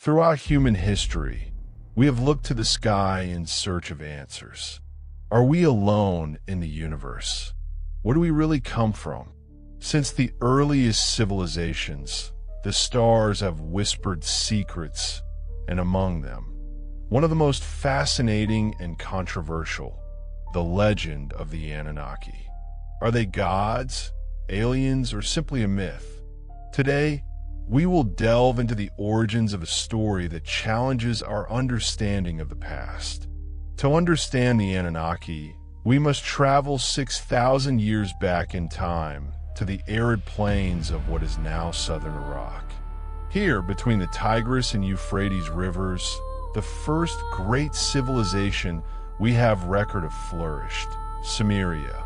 Throughout human history, we have looked to the sky in search of answers. Are we alone in the universe? Where do we really come from? Since the earliest civilizations, the stars have whispered secrets, and among them, one of the most fascinating and controversial, the legend of the Anunnaki. Are they gods, aliens, or simply a myth? Today, we will delve into the origins of a story that challenges our understanding of the past. To understand the Anunnaki, we must travel 6,000 years back in time to the arid plains of what is now southern Iraq. Here, between the Tigris and Euphrates rivers, the first great civilization we have record of flourished, Sumeria.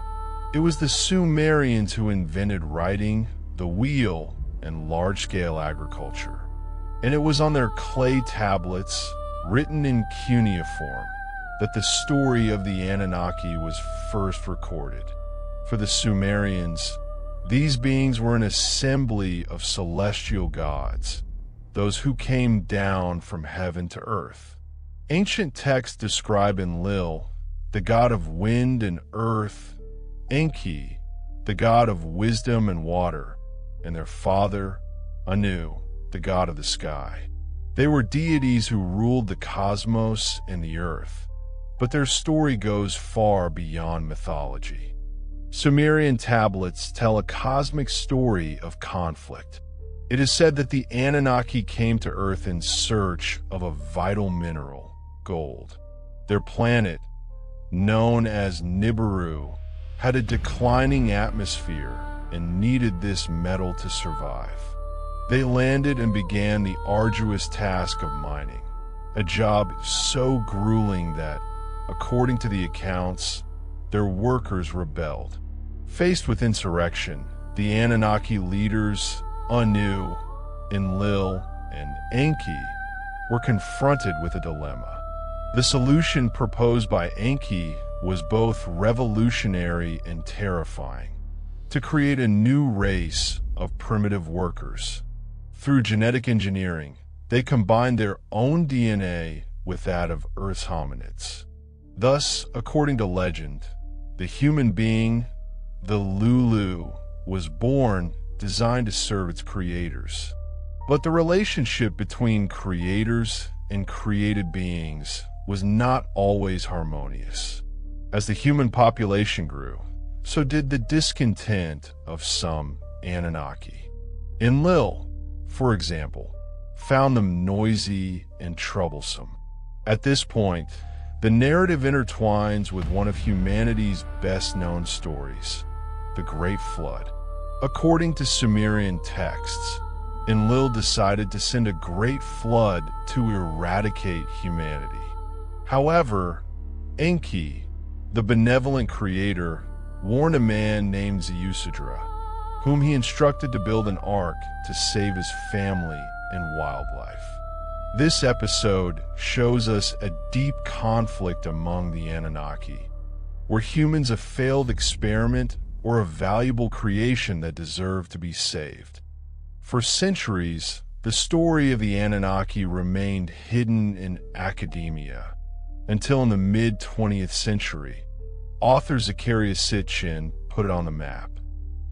It was the Sumerians who invented writing, the wheel, and large-scale agriculture. And it was on their clay tablets, written in cuneiform, that the story of the Anunnaki was first recorded. For the Sumerians, these beings were an assembly of celestial gods, those who came down from heaven to earth. Ancient texts describe Enlil, the god of wind and earth, Enki, the god of wisdom and water, and their father, Anu, the god of the sky. They were deities who ruled the cosmos and the earth, but their story goes far beyond mythology. Sumerian tablets tell a cosmic story of conflict. It is said that the Anunnaki came to Earth in search of a vital mineral, gold. Their planet, known as Nibiru, had a declining atmosphere and needed this metal to survive. They landed and began the arduous task of mining, a job so grueling that, according to the accounts, their workers rebelled. Faced with insurrection, the Anunnaki leaders, Anu, Enlil, and Enki, were confronted with a dilemma. The solution proposed by Enki was both revolutionary and terrifying: to create a new race of primitive workers. Through genetic engineering, they combined their own DNA with that of Earth's hominids. Thus, according to legend, the human being, the Lulu, was born designed to serve its creators. But the relationship between creators and created beings was not always harmonious. As the human population grew, so did the discontent of some Anunnaki. Enlil, for example, found them noisy and troublesome. At this point, the narrative intertwines with one of humanity's best-known stories, the Great Flood. According to Sumerian texts, Enlil decided to send a great flood to eradicate humanity. However, Enki, the benevolent creator, warned a man named Zeusidra, whom he instructed to build an ark to save his family and wildlife. This episode shows us a deep conflict among the Anunnaki. Were humans a failed experiment or a valuable creation that deserved to be saved? For centuries, the story of the Anunnaki remained hidden in academia, until in the mid-20th century, author Zecharia Sitchin put it on the map.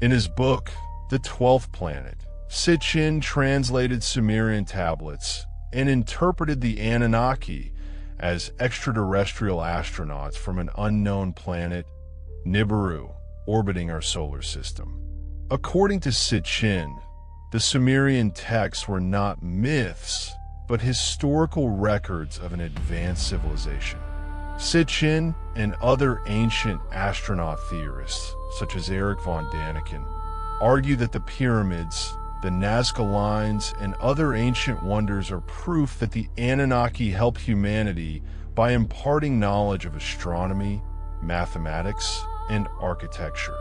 In his book, The 12th Planet, Sitchin translated Sumerian tablets and interpreted the Anunnaki as extraterrestrial astronauts from an unknown planet, Nibiru, orbiting our solar system. According to Sitchin, the Sumerian texts were not myths, but historical records of an advanced civilization. Sitchin and other ancient astronaut theorists, such as Erich von Däniken, argue that the pyramids, the Nazca lines, and other ancient wonders are proof that the Anunnaki helped humanity by imparting knowledge of astronomy, mathematics, and architecture.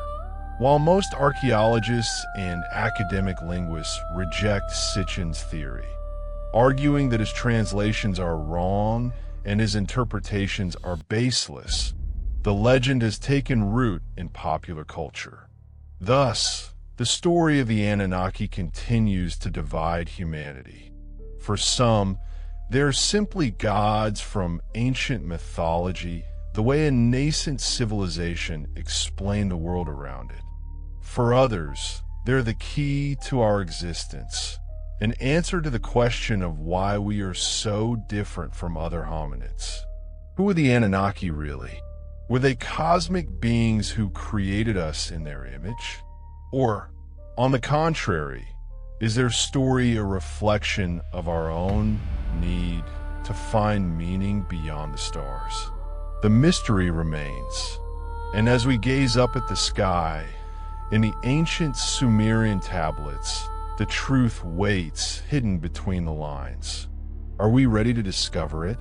While most archaeologists and academic linguists reject Sitchin's theory, arguing that his translations are wrong and his interpretations are baseless, the legend has taken root in popular culture. Thus, the story of the Anunnaki continues to divide humanity. For some, they're simply gods from ancient mythology, the way a nascent civilization explained the world around it. For others, they're the key to our existence, an answer to the question of why we are so different from other hominids. Who are the Anunnaki really? Were they cosmic beings who created us in their image? Or, on the contrary, is their story a reflection of our own need to find meaning beyond the stars? The mystery remains, and as we gaze up at the sky, in the ancient Sumerian tablets, the truth waits hidden between the lines. Are we ready to discover it?